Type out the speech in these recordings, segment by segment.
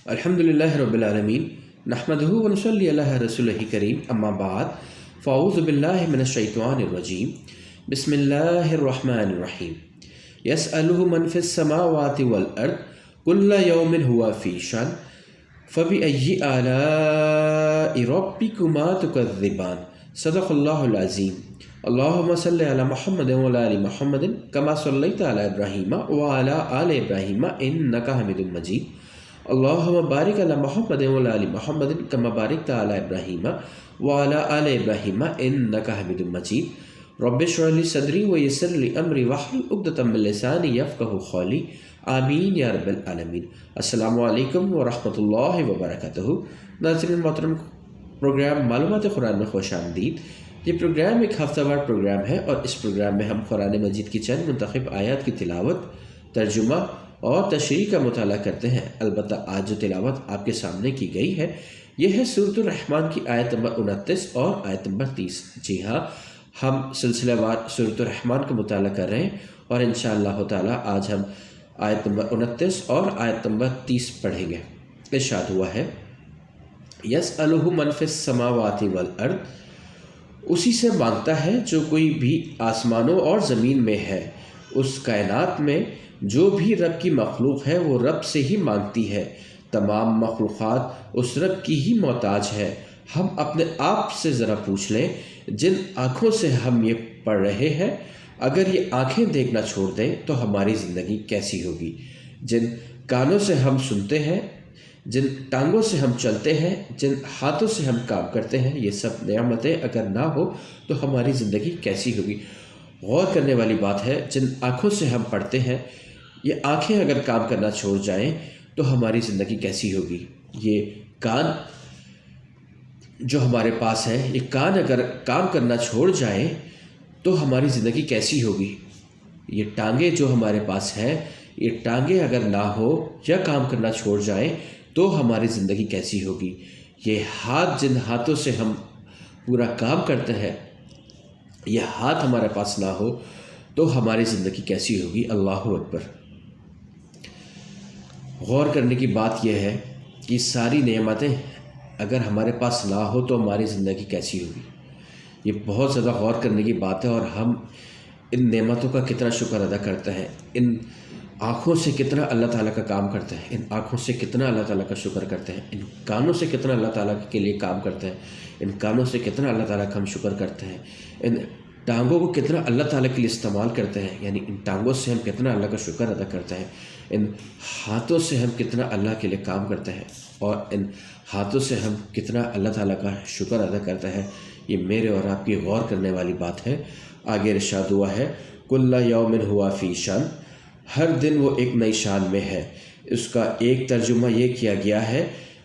अल्हम्दुलिल्लाहि रब्बिल आलमीन नहमदुहु व नुसल्ली अला रसूलिहि करीम अम्मा बाद फ़अऊज़ु बिल्लाहि मिनश शैतानिर रजीम बिस्मिल्लाहिर रहमानिर रहीम यसअलुहु मन फिस समावाति वल अर्द कुल्ल यौमिन हुवा फ़ी शान फ़बिअय्यि आलाइ रब्बिकुमा तुकज़्ज़िबान सदक़ल्लाहुल अज़ीम। अल्लाहुम्मा सल्लि अला मुहम्मदिन व अला आलि मुहम्मदिन कमा सल्लैता अला इब्राहीम व अला आलि इब्राहीम इन्नका हमीदुम मजीद। अल्लाहुम्मा बारिक अला मुहम्मदिन व अला आलि मुहम्मदिन कमा बारकता अला इब्राहीम व अला आलि इब्राहीम इन्नका हमीदुम मजीद। रब्बि इश्रह ली सदरी व यस्सिर ली अमरी वहलुल उक़दतम मिन लिसानी यफ़क़हू क़ौली आमीन या रब्बल आलमीन। अस्सलामु अलैकुम व रहमतुल्लाहि व बरकातुहू। नाज़रीन मोहतरम, प्रोग्राम मालूमात कुरान में खुश आमदीद। ये प्रोग्राम एक हफ्तावार प्रोग्राम है और इस प्रोग्राम में हम कुरान मजीद की चंद मुंतखब आयत की तिलावत, तर्जुमा और तशरीह का मुताला करते हैं। अलबत्ता आज जो तिलावत आपके सामने की गई है यह है सूरतुर रहमान की आयत नंबर 29 और आयत नंबर 30। जी हाँ, हम सिलसिलेवार सूरतुर रहमान का मुताला कर रहे हैं और इंशाअल्लाह ताला आज हम आयत नंबर 29 और आयत नंबर 30 पढ़ेंगे। इरशाद हुआ है, यसअलुहु मन फिस समावाति वल अर्द, उसी से मांगता है जो कोई भी आसमानों और ज़मीन में है। उस कायनात में जो भी रब की मखलूक है वो रब से ही मांगती है। तमाम मखलूक़ात उस रब की ही मोहताज है। हम अपने आप से ज़रा पूछ लें, जिन आँखों से हम ये पढ़ रहे हैं, अगर ये आँखें देखना छोड़ दें तो हमारी ज़िंदगी कैसी होगी। जिन कानों से हम सुनते हैं, जिन टांगों से हम चलते हैं, जिन हाथों से हम काम करते हैं, ये सब नेमतें अगर ना हो तो हमारी ज़िंदगी कैसी होगी। गौर करने वाली बात है, जिन आँखों से हम पढ़ते हैं, ये आँखें अगर काम करना छोड़ जाएं तो हमारी ज़िंदगी कैसी होगी। ये कान जो हमारे पास है, ये कान अगर काम करना छोड़ जाएं तो हमारी ज़िंदगी कैसी होगी। ये टांगें जो हमारे पास हैं, ये टांगें अगर ना हो या काम करना छोड़ जाएं तो हमारी ज़िंदगी कैसी होगी। ये हाथ, जिन हाथों से हम पूरा काम करते हैं, ये हाथ हमारे पास ना हो तो हमारी ज़िंदगी कैसी होगी। अल्लाहु अकबर। गौर करने की बात यह है कि सारी नेमतें अगर हमारे पास ना हो तो हमारी ज़िंदगी कैसी होगी। ये बहुत ज़्यादा गौर करने की बात है और हम इन नेमतों का कितना शुक्र अदा करते हैं। इन आँखों से कितना अल्लाह ताला का काम करते हैं, इन आँखों से कितना अल्लाह ताला का शुक्र करते हैं, इन कानों से कितना अल्लाह ताला के लिए काम करते हैं, इन कानों से कितना अल्लाह ताला का हम शुक्र करते हैं, इन टांगों को कितना अल्लाह ताला के लिए इस्तेमाल करते हैं, यानी इन टांगों से हम कितना अल्लाह का शुक्र अदा करते हैं, इन हाथों से हम कितना अल्लाह के लिए काम करते हैं और इन हाथों से हम कितना अल्लाह ताला का शुक्र अदा करते हैं। ये मेरे और आपकी गौर करने वाली बात है। आगे इरशाद हुआ है, कुल्ला यौमिन हुआ फ़ी शान, हर दिन वो एक नई शान में है। उसका एक तर्जुमा ये किया गया है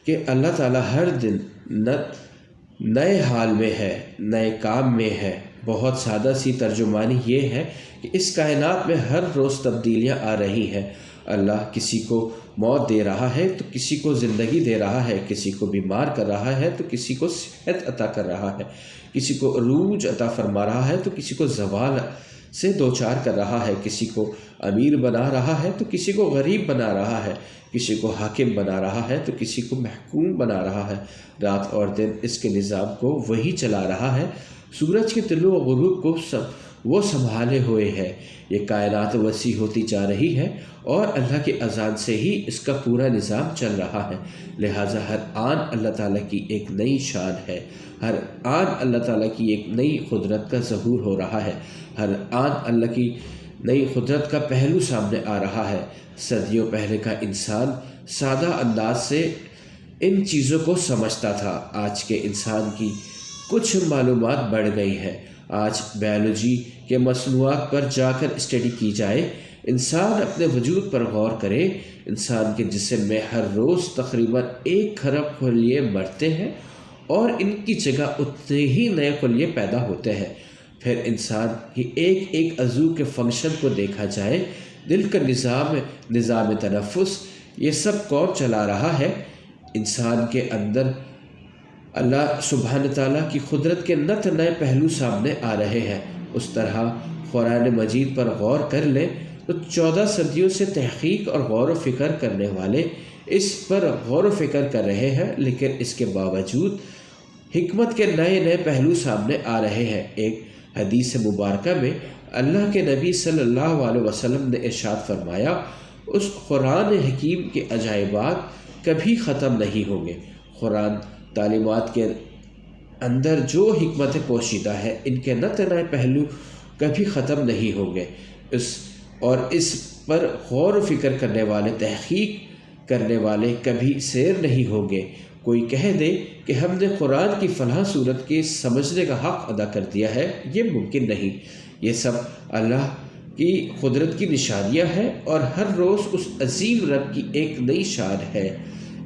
कि अल्लाह ताला हर दिन नए हाल में है, नए काम में है। बहुत सादा सी तर्जुमानी ये है कि इस कायनात में हर रोज़ तब्दीलियाँ आ रही हैं। अल्लाह किसी को मौत दे रहा है तो किसी को ज़िंदगी दे रहा है, किसी को बीमार कर रहा है तो किसी को सेहत अता कर रहा है, किसी को अरूज अता फरमा रहा है तो किसी को ज़वाल से दो चार कर रहा है, किसी को अमीर बना रहा है तो किसी को गरीब बना रहा है, किसी को हाकिम बना रहा है तो किसी को महकूम बना रहा है। रात और दिन इसके निज़ाम को वही चला रहा है। सूरज के तिलो और गुरूब को सब वो संभाले हुए है। ये कायनात वसी होती जा रही है और अल्लाह की अज़ान से ही इसका पूरा निज़ाम चल रहा है। लिहाजा हर आन अल्लाह ताला की एक नई शान है, हर आन अल्लाह ताला की एक नई कुदरत का ज़हूर हो रहा है, हर आन अल्लाह की नई कुदरत का पहलू सामने आ रहा है। सदियों पहले का इंसान सादा अंदाज से इन चीज़ों को समझता था। आज के इंसान की कुछ मालूमात बढ़ गई है। आज बायोलॉजी के मसनूआत पर जाकर स्टडी की जाए, इंसान अपने वजूद पर गौर करे, इंसान के जिस्म में हर रोज़ तकरीबन 1 खरब खुलिये मरते हैं और इनकी जगह उतने ही नए खुलिये पैदा होते हैं। फिर इंसान की एक एक अज़ू के फंक्शन को देखा जाए, दिल का निज़ाम तनफ़ुस, ये सब कौन चला रहा है। इंसान के अंदर अल्लाह सुब्हान ताला की कुदरत के नत नए पहलू सामने आ रहे हैं। उस तरह कुरान मजीद पर गौर कर लें तो 14 सदियों से तहक़ीक़ और गौर व फ़िक्र करने वाले اس پر غور و فکر کر رہے ہیں، لیکن اس کے باوجود حکمت کے نئے نئے پہلو سامنے آ رہے ہیں۔ ایک حدیث مبارکہ میں اللہ کے نبی صلی اللہ علیہ وسلم نے ارشاد فرمایا، اس قرآن حکیم کے عجائبات کبھی ختم نہیں ہوں گے۔ قرآن تعلیمات کے اندر جو حکمت پوشیدہ ہے، ان کے نت نئے پہلو کبھی ختم نہیں ہوں گے۔ اس پر غور و فکر کرنے والے، تحقیق کرنے والے کبھی سیر نہیں ہوں گے۔ کوئی کہہ دے کہ ہم نے قرآن کی فلاں صورت کے سمجھنے کا حق ادا کر دیا ہے، یہ ممکن نہیں۔ یہ سب اللہ کی قدرت کی نشانیاں ہیں، اور ہر روز اس عظیم رب کی ایک نئی شان ہے۔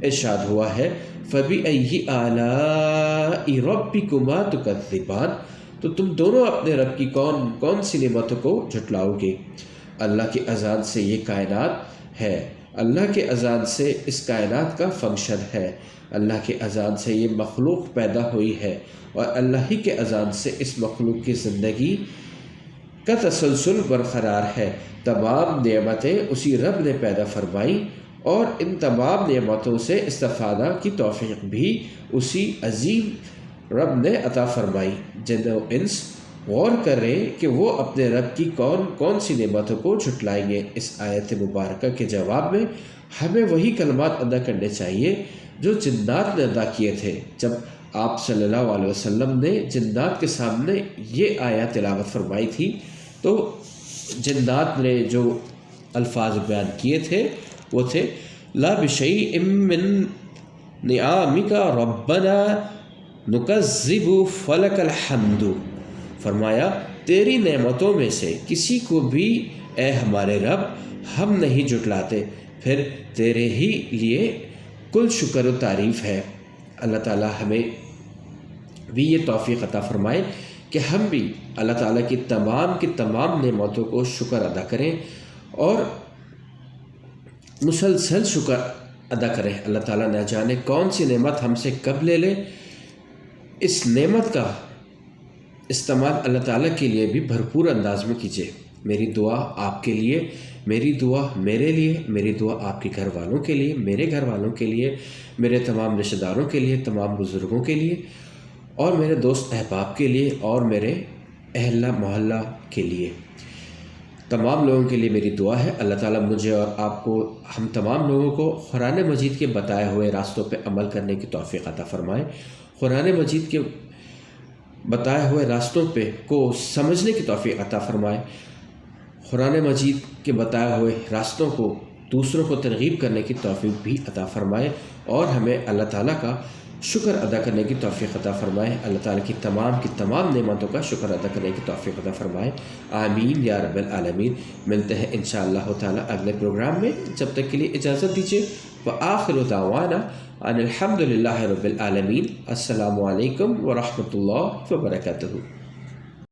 ارشاد ہوا ہے، فَبِأَيِّ آلَاءِ رَبِّكُمَا تُكَذِّبَانِ، تو تم دونوں اپنے رب کی کون سی نعمتوں کو جھٹلاؤ گے؟ اللہ کی اذان سے یہ کائنات ہے، اللہ کے اذان سے اس کائنات کا فنکشن ہے، اللہ کے اذان سے یہ مخلوق پیدا ہوئی ہے، اور اللہ ہی کے اذان سے اس مخلوق کی زندگی کا تسلسل برقرار ہے۔ تمام نعمتیں اسی رب نے پیدا فرمائیں، اور ان تمام نعمتوں سے استفادہ کی توفیق بھی اسی عظیم رب نے عطا فرمائی۔ جن و انس غور کریں کہ وہ اپنے رب کی کون سی نعمتوں کو جھٹلائیں گے۔ اس آیت مبارکہ کے جواب میں ہمیں وہی کلمات ادا کرنے چاہیے جو جنات نے ادا کیے تھے۔ جب آپ صلی اللہ علیہ وسلم نے جنات کے سامنے یہ آیت تلاوت فرمائی تھی، تو جنات نے جو الفاظ بیان کیے تھے وہ تھے، لا بشیء من نعامک ربنا نکذب فلک الحمد، فرمایا تیری نعمتوں میں سے کسی کو بھی اے ہمارے رب ہم نہیں جھٹلاتے، پھر تیرے ہی لیے کل شکر و تعریف ہے۔ اللہ تعالی ہمیں بھی یہ توفیق عطا فرمائے کہ ہم بھی اللہ تعالیٰ کی تمام نعمتوں کو شکر ادا کریں، اور مسلسل شکر ادا کریں۔ اللہ تعالیٰ نہ جانے کون سی نعمت ہم سے کب لے لے۔ اس نعمت کا استعمال اللہ تعالیٰ کے لیے بھی بھرپور انداز میں کیجیے۔ میری دعا آپ کے لیے، میری دعا میرے لیے، میری دعا آپ کے گھر والوں کے لیے، میرے گھر والوں کے لیے، میرے تمام رشتہ داروں کے لیے، تمام بزرگوں کے لیے، اور میرے دوست احباب کے لیے، اور میرے اہل محلہ کے لیے، تمام لوگوں کے لیے میری دعا ہے۔ اللہ تعالیٰ مجھے اور آپ کو، ہم تمام لوگوں کو قرآن مجید کے بتائے ہوئے راستوں پہ عمل کرنے کی توفیق عطا فرمائے، قرآن مجید کے بتائے ہوئے راستوں پہ کو سمجھنے کی توفیق عطا فرمائے، قرآن مجید کے بتائے ہوئے راستوں کو دوسروں کو ترغیب کرنے کی توفیق بھی عطا فرمائے، اور ہمیں اللہ تعالیٰ کا شکر ادا کرنے کی توفیق عطا فرمائے، اللہ تعالیٰ کی تمام نعمتوں کا شکر ادا کرنے کی توفیق عطا فرمائے۔ آمین یا رب العالمین۔ ملتے ہیں انشاءاللہ تعالیٰ اگلے پروگرام میں، جب تک کے لیے اجازت دیجیے۔ وآخر دعوانا ان الحمد للہ رب العالمین۔ السلام علیکم ورحمۃ اللہ وبرکاتہ۔